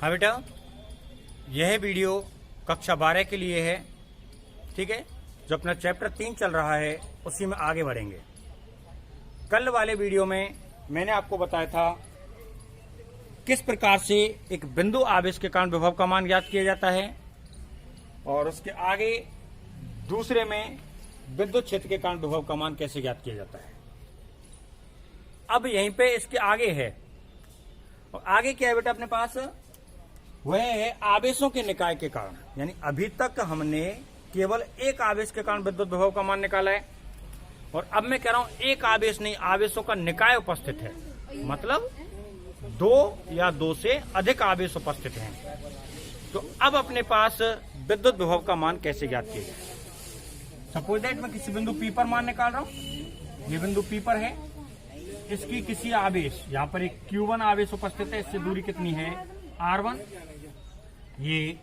हाँ बेटा, यह वीडियो कक्षा 12 के लिए है। ठीक है, जो अपना चैप्टर 3 चल रहा है उसी में आगे बढ़ेंगे। कल वाले वीडियो में मैंने आपको बताया था किस प्रकार से एक बिंदु आवेश के कारण विभव का मान ज्ञात किया जाता है, और उसके आगे दूसरे में विद्युत क्षेत्र के कारण विभव का मान कैसे ज्ञात किया जाता है। अब यहीं पे इसके आगे है, और आगे क्या है बेटा अपने पास, वह है आवेशों के निकाय के कारण। यानी अभी तक हमने केवल एक आवेश के कारण विद्युत विभव का मान निकाला है, और अब मैं कह रहा हूं एक आवेश नहीं, आवेशों का निकाय उपस्थित है, मतलब दो या दो से अधिक आवेश उपस्थित हैं। तो अब अपने पास विद्युत विभव का मान कैसे ज्ञात किया जाए। सपोज दैट मैं किसी बिंदु पी पर मान निकाल रहा हूं। ये बिंदु पी पर है, इसकी किसी आवेश, यहां पर एक Q1 आवेश उपस्थित है, इससे दूरी कितनी है R1। ये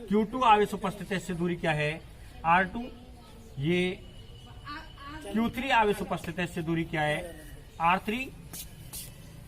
Q2 आवेश उपस्थित है, इससे दूरी क्या है R2। ये Q3 आवेश उपस्थित है, इससे दूरी क्या है R3।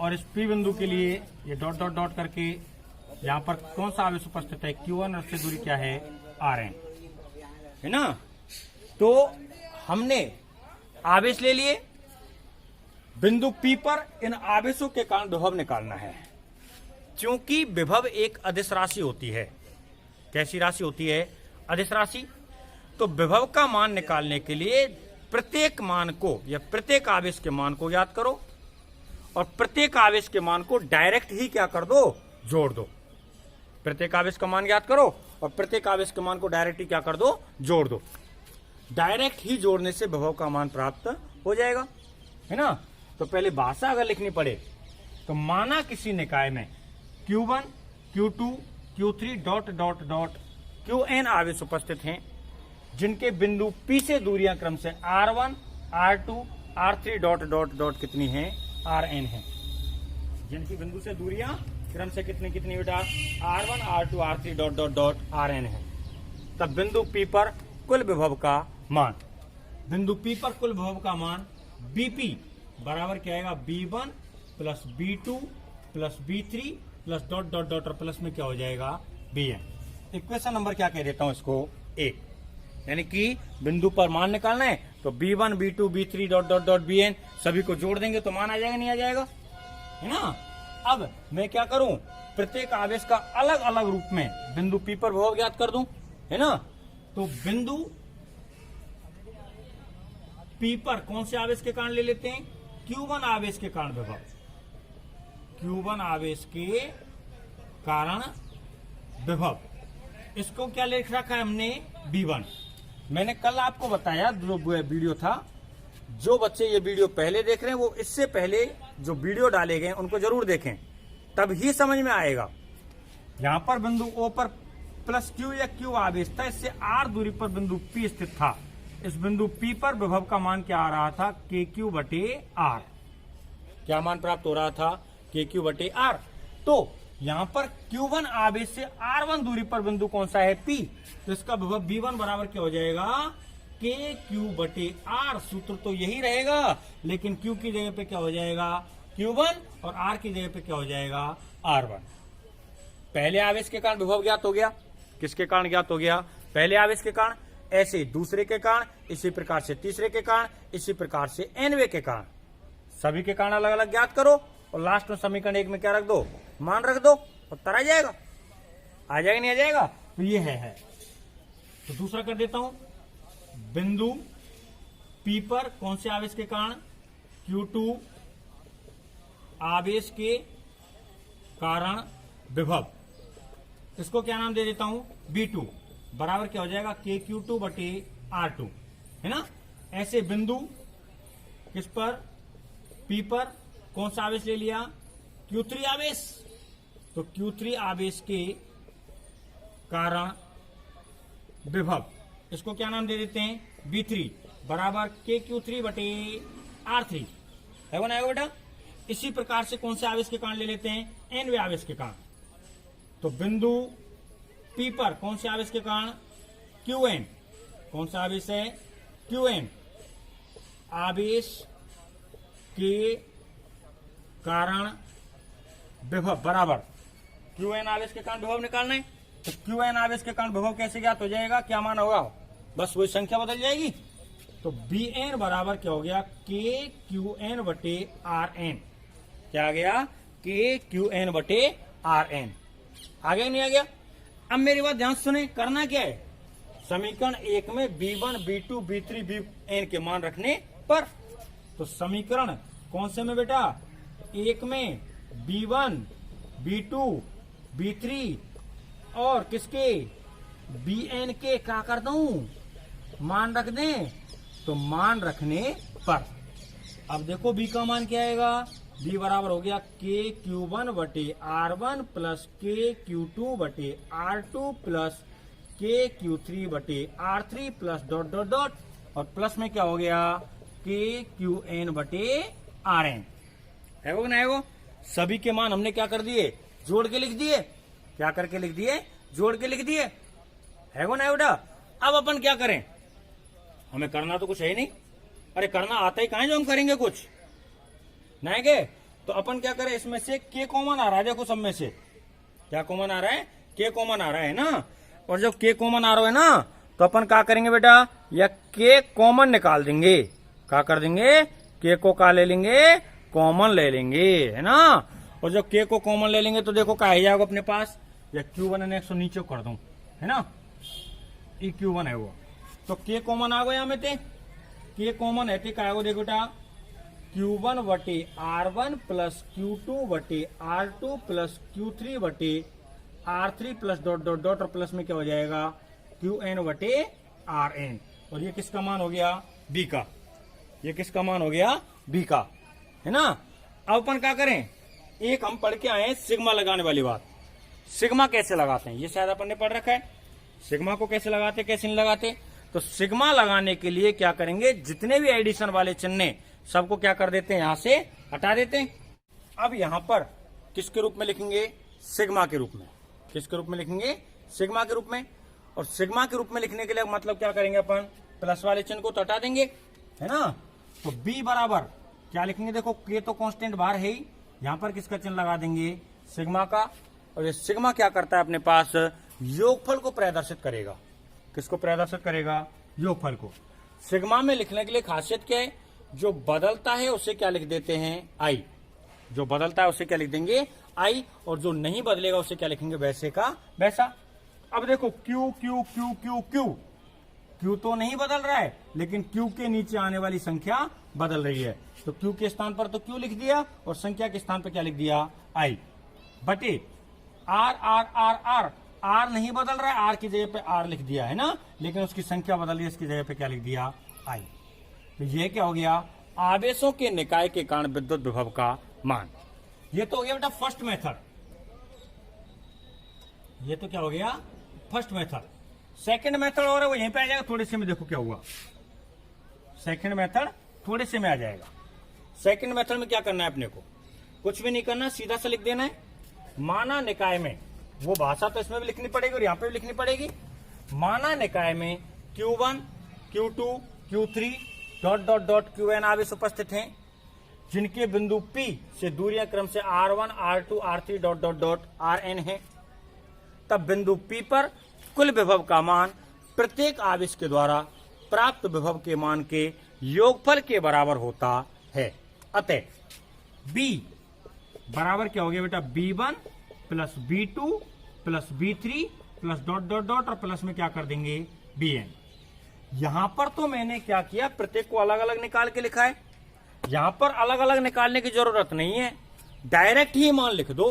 और इस P बिंदु के लिए ये डॉट डॉट डॉट करके यहाँ पर कौन सा आवेश उपस्थित है Q1, और इससे दूरी क्या है Rn, है ना। तो हमने आवेश ले लिए, बिंदु P पर इन आवेशों के कारण विभव निकालना है। क्योंकि विभव एक अदिश राशि होती है। कैसी राशि होती है? अदिश राशि। तो विभव का मान निकालने के लिए प्रत्येक मान को या प्रत्येक आवेश के मान को याद करो, और प्रत्येक आवेश के मान को डायरेक्ट ही क्या कर दो, जोड़ दो। प्रत्येक आवेश का मान याद करो और प्रत्येक आवेश के मान को डायरेक्ट ही क्या कर दो, जोड़ दो। डायरेक्ट ही जोड़ने से विभव का मान प्राप्त हो जाएगा, है ना। तो पहले भाषा अगर लिखनी पड़े तो माना किसी निकाय में Q1, Q2, Q3 dot dot dot Qn आवेश उपस्थित हैं, जिनके बिंदु P से दूरियां क्रम से R1, R2, R3 dot dot dot कितनी है Rn है। जिनकी बिंदु से दूरियां क्रम से कितनी कितनी बेटा R1, R2, R3 dot dot dot Rn है। तब बिंदु P पर कुल विभव का मान, बिंदु P पर कुल विभव का मान Bp बराबर क्या आएगा B1 plus B2 plus B3 plus dot dot dot और प्लस में क्या हो जाएगा Bn। इक्वेशन नंबर क्या कह देता हूं इसको, 1। यानी कि बिंदु पर मान निकालना है तो B1, B2, B3 dot dot dot Bn सभी को जोड़ देंगे तो मान आ जाएगा, नहीं आ जाएगा, है ना। अब मैं क्या करूं, प्रत्येक आवेश का अलग अलग रूप में बिंदु P पर विभव ज्ञात कर दूं, है ना। तो बिंदु P पर कौन से आवेश के कारण ले लेते हैं, Q1 आवेश के कारण विभव। Q1 आवेश के कारण विभव, इसको क्या लिख रखा है हमने B1। मैंने कल आपको बताया, जो वीडियो था, जो बच्चे ये वीडियो पहले देख रहे हैं वो इससे पहले जो वीडियो डाले गए उनको जरूर देखें, तब ही समझ में आएगा। यहां पर बिंदु O पर प्लस Q या Q आवेश था, इससे R दूरी पर बिंदु P स्थित था। इस बिंदु P पर विभव का मान क्या आ रहा था, KQ बटे R। क्या मान प्राप्त हो रहा था, KQ बटे R। तो यहां पर Q1 आवेश से R1 दूरी पर बिंदु कौन सा है P, तो इसका विभव B1 बराबर क्या हो जाएगा KQ बटे R। सूत्र तो यही रहेगा, लेकिन Q की जगह पे क्या हो जाएगा Q1 और R की जगह पे क्या हो जाएगा R1। पहले आवेश के कारण विभव ज्ञात हो गया। किसके कारण ज्ञात हो गया, पहले आवेश के कारण, ऐसे दूसरे के कारण, इसी प्रकार से तीसरे के कारण, इसी प्रकार से nवें के कारण। सभी के कारण अलग अलग ज्ञात करो और लास्ट में समीकरण 1 में क्या रख दो, मान रख दो, उत्तर आ जाएगा। आ जाएगा नहीं आ जाएगा, तो ये है। तो दूसरा कर देता हूं, बिंदु P पर कौन से आवेश के कारण, Q2 आवेश के कारण विभव। इसको क्या नाम दे देता हूं, B2 बराबर क्या हो जाएगा KQ2 बटे R2, है ना। ऐसे बिंदु किस पर, P पर कौन सा आवेश ले लिया, Q3 आवेश। तो Q3 आवेश के कारण विभव, इसको क्या नाम दे देते हैं B3 बराबर KQ3 बटे R3, है ना बेटा। इसी प्रकार से कौन से आवेश के कारण ले लेते हैं, nवें आवेश के कारण। तो बिंदु P पर कौन से आवेश के कारण, Qn, कौन सा आवेश है Qn आवेश के कारण विभव बराबर क्यू एन आवेश के कारण विभव निकालना है। तो क्यू एन आवेश के कारण विभव कैसे ज्ञात हो जाएगा, क्या मान होगा, बस वही संख्या बदल जाएगी। तो बी एन बराबर क्या हो गया, के क्यू एन बटे आर एन। क्या आ गया, के क्यू एन बटे आर एन। आ गया नहीं आ गया। अब मेरी बात ध्यान सुने, करना क्या है, समीकरण 1 में B1 B2 B3 Bn के मान रखने पर। तो समीकरण कौन से में बेटा, 1 में B1 B2 B3 और किसके, Bn के क्या कर दूं, मान रख दें। तो मान रखने पर अब देखो B का मान क्या आएगा, B बराबर हो गया के क्यू वन बटे R one plus K Q two बटे R two plus K Q three बटे R three plus dot dot dot और प्लस में क्या हो गया, के क्यू एन बटे आर एन। है वो ना, है वो। सभी के मान हमने क्या कर दिए, जोड़ के लिख दिए। क्या करके लिख दिए, जोड़ के लिख दिए। है वो ना बेटा। अब अपन क्या करें, हमें करना तो कुछ है ही नहीं। अरे करना आता ही कहां, जो हम करेंगे कुछ नहीं के। तो अपन क्या करें, इसमें से के कॉमन आ रहा है, देखो सब में से क्या कॉमन आ रहा है, के कॉमन आ रहा है ना। और जब के कॉमन आ रहा है ना, तो अपन क्या करेंगे बेटा, या के कॉमन निकाल देंगे। क्या कर देंगे, के को का ले लेंगे, कॉमन ले लेंगे, है ना। और जब के को कॉमन ले लेंगे तो देखो क्या आ जाएगा अपने पास, या Q1 ने 100 नीचे कर दूं, है ना, ई Q1 है वो। तो के कॉमन आ गया में थे, के कॉमन है क्या आएगा, देखो बेटा Q1 बटे R1 प्लस Q2 बटे R2 प्लस Q3 बटे R3 plus dot dot dot और प्लस में क्या हो जाएगा, Qn बटे Rn। और ये किसका मान हो गया, B का। ये किसका मान हो गया, B का, है ना। अब अपन क्या करें, एक हम पढ़ के आए हैं सिग्मा लगाने वाली बात। सिग्मा कैसे लगाते हैं, ये शायद अपन ने पढ़ रखा है। सिग्मा को कैसे लगाते, कैसे नहीं लगाते। तो सिग्मा लगाने के लिए क्या करेंगे, जितने भी एडिशन वाले चिन्ह सबको क्या कर देते हैं, यहां से हटा देते हैं। अब यहां पर किसके रूप में लिखेंगे, सिग्मा के रूप में। किसके रूप में लिखेंगे, सिग्मा के रूप में। और सिग्मा के रूप में लिखने के लिए मतलब क्या करेंगे अपन, प्लस वाले चिन्ह को तो हटा देंगे, है ना। तो बी बराबर क्या लिखेंगे, देखो के तो कांस्टेंट बाहर है ही, यहां पर किसका चिन्ह लगा देंगे, सिग्मा का। और ये सिग्मा क्या करता है, अपने पास योगफल को प्रदर्शित करेगा। किसको प्रदर्शित करेगा, योगफल को। सिग्मा में लिखने के लिए खासियत क्या है, जो बदलता है उसे क्या लिख देते हैं, आई। जो बदलता है उसे क्या लिख देंगे, आई। और जो नहीं बदलेगा उसे क्या लिखेंगे, वैसे का वैसा। अब देखो Q Q Q Q Q, Q तो नहीं बदल रहा है, लेकिन क्यू के नीचे आने वाली संख्या बदल रही है। तो क्यू के स्थान पर तो क्यू लिख दिया और संख्या के स्थान पर क्या लिख दिया, आई। बटे R R R R, R नहीं बदल रहा है, आर की जगह पे आर लिख दिया, है ना, लेकिन उसकी संख्या बदल रही है, इसकी जगह पे क्या लिख दिया, आई। तो ये क्या हो गया, आवेशों के निकाय के कारण विद्युत विभव का मान। ये तो हो गया बेटा फर्स्ट मेथड। ये तो क्या हो गया, फर्स्ट मेथड। सेकंड मेथड और है, वो यहीं पे आ जाएगा थोड़े से में, देखो क्या हुआ। सेकंड मेथड थोड़े से में आ जाएगा। सेकंड मेथड में क्या करना है अपने को, कुछ भी नहीं करना, सीधा सा लिख देना है। माना निकाय में, वो भाषा तो इसमें भी लिखनी पड़ेगी और यहां पे भी लिखनी पड़ेगी। माना निकाय में Q1 Q2 Q3 dot dot dot Qn आवेश उपस्थित हैं, जिनके बिंदु P से दूरियां क्रम से R1 R2 R3 dot dot dot Rn है। तब बिंदु P पर कुल विभव का मान प्रत्येक आवेश के द्वारा प्राप्त विभव के मान के योगफल के बराबर होता है। अतः B बराबर क्या हो गया बेटा, B1 plus B2 plus B3 plus dot dot dot और प्लस में क्या कर देंगे, Bn। यहां पर तो मैंने क्या किया, प्रत्येक को अलग अलग निकाल के लिखा है। यहां पर अलग अलग निकालने की जरूरत नहीं है, डायरेक्ट ही मान लिख दो।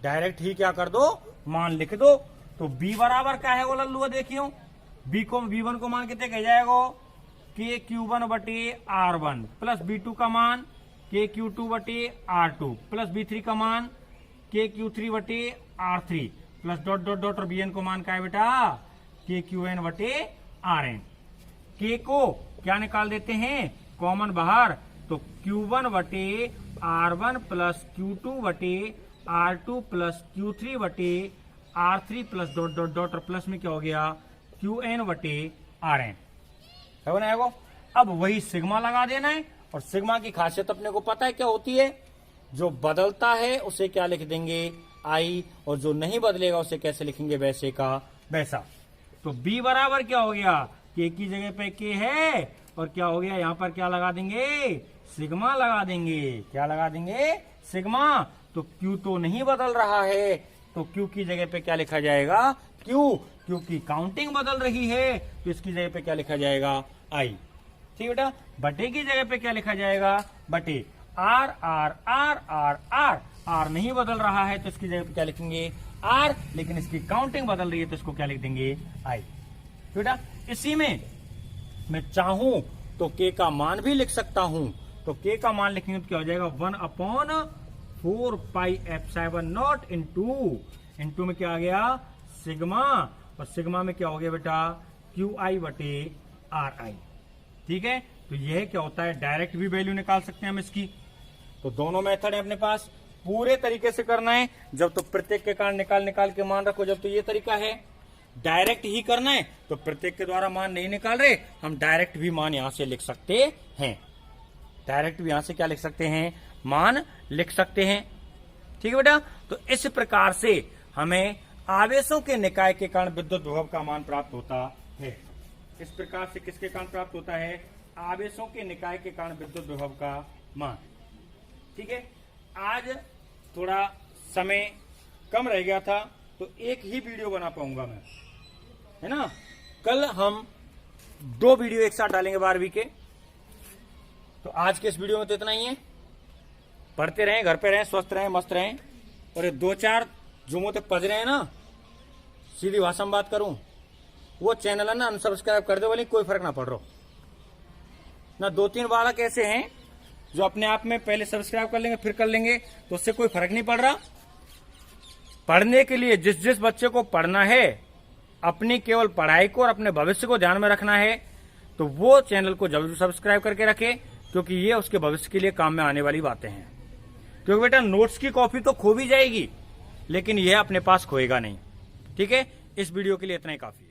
डायरेक्ट ही क्या कर दो, मान लिख दो। तो B बराबर क्या है वो लल्लुआ देखियो, B1 को मान कितने कह जाएगा, के Q1 बटे R1 प्लस B2 का मान के Q2 बटे R2 प्लस B3 का मान के Q3 बटे R3 plus dot dot dot और Bn को मान का है बेटा, के Qn बटे Rn। के को क्या निकाल देते हैं, कॉमन बाहर। तो Q1 बटे R1 प्लस Q2 बटे R2 प्लस Q3 बटे R3 plus dot dot dot और प्लस में क्या हो गया, Qn बटे Rn। है ना वो। अब वही सिग्मा लगा देना है। और सिग्मा की खासियत अपने को पता है क्या होती है, जो बदलता है उसे क्या लिख देंगे, आई, और जो नहीं बदलेगा उसे कैसे लिखेंगे, वैसे का वैसा। तो b बराबर क्या हो गया, k की जगह पे k है, और क्या हो गया यहाँ पर क्या लगा देंगे, सिग्मा लगा देंगे। क्या लगा देंगे, सिग्मा। तो q तो नहीं बदल रहा है, तो q की जगह पे क्या लिखा जाएगा, q, क्योंकि काउंटिंग बदल रही है तो इसकी जगह पे क्या लिखा जाएगा, i। ठीक बेटा, बटे की जगह पे क्या लिखा जाएगा, बटे। r r r r r, r नहीं बदल रहा है तो इसकी जगह पे क्या लिखेंगे, r, लेकिन इसकी काउंटिंग बदल रही है तो इसको क्या लिख देंगे, i। बेटा इसी में मैं चाहूं तो k का मान भी लिख सकता हूं, तो k का मान लिखेंगे तो क्या हो जाएगा, 1/4 पाई एप्सिलॉन नॉट इंटू में क्या आ गया, सिग्मा, और सिग्मा में क्या हो गया बेटा, QI बटे RI। ठीक है, तो यह क्या होता है, डायरेक्ट भी वैल्यू निकाल सकते हैं हम इसकी। तो दोनों मेथड है अपने पास, पूरे तरीके से करना है जब तो प्रत्येक के कारण निकाल के मान रखो, जब तो ये तरीका है। डायरेक्ट ही करना है तो प्रत्येक के द्वारा मान नहीं निकाल रहे, हम डायरेक्ट भी मान यहां से लिख सकते हैं। डायरेक्ट भी यहां से क्या लिख सकते हैं, मान लिख सकते हैं। ठीक है बेटा, तो इस प्रकार से हमें आवेशों के निकाय के कारण विद्युत विभव का मान प्राप्त होता है। इस प्रकार से किसके कारण प्राप्त होता है, आवेशों के निकाय के कारण विद्युत विभव का मान। ठीक है, आज थोड़ा समय कम रह गया था तो एक ही वीडियो बना पाऊंगा मैं, है ना। कल हम 2 वीडियो एक साथ डालेंगे 12वीं के। तो आज के इस वीडियो में तो इतना ही है। पढ़ते रहें, घर पे रहें, स्वस्थ रहें, मस्त रहें। और ये 2-4 जो मुझे पज रहे हैं ना, सीधी भाषा में बात करूं, वो चैनल है ना अनसब्सक्राइब कर दो, बोले कोई फर्क ना पड़ रहा ना। 2-3 बालक ऐसे हैं जो अपने आप में पहले सब्सक्राइब कर लेंगे फिर कर लेंगे, तो उससे कोई फर्क नहीं पड़ रहा। पढ़ने के लिए जिस बच्चे को पढ़ना है, अपनी केवल पढ़ाई को और अपने भविष्य को ध्यान में रखना है, तो वो चैनल को जरूर सब्सक्राइब करके रखे, क्योंकि ये उसके भविष्य के लिए काम में आने वाली बातें हैं। क्योंकि बेटा नोट्स की कॉपी तो खो भी जाएगी, लेकिन यह अपने पास खोएगा नहीं। ठीक है, इस वीडियो के लिए इतना ही काफी है।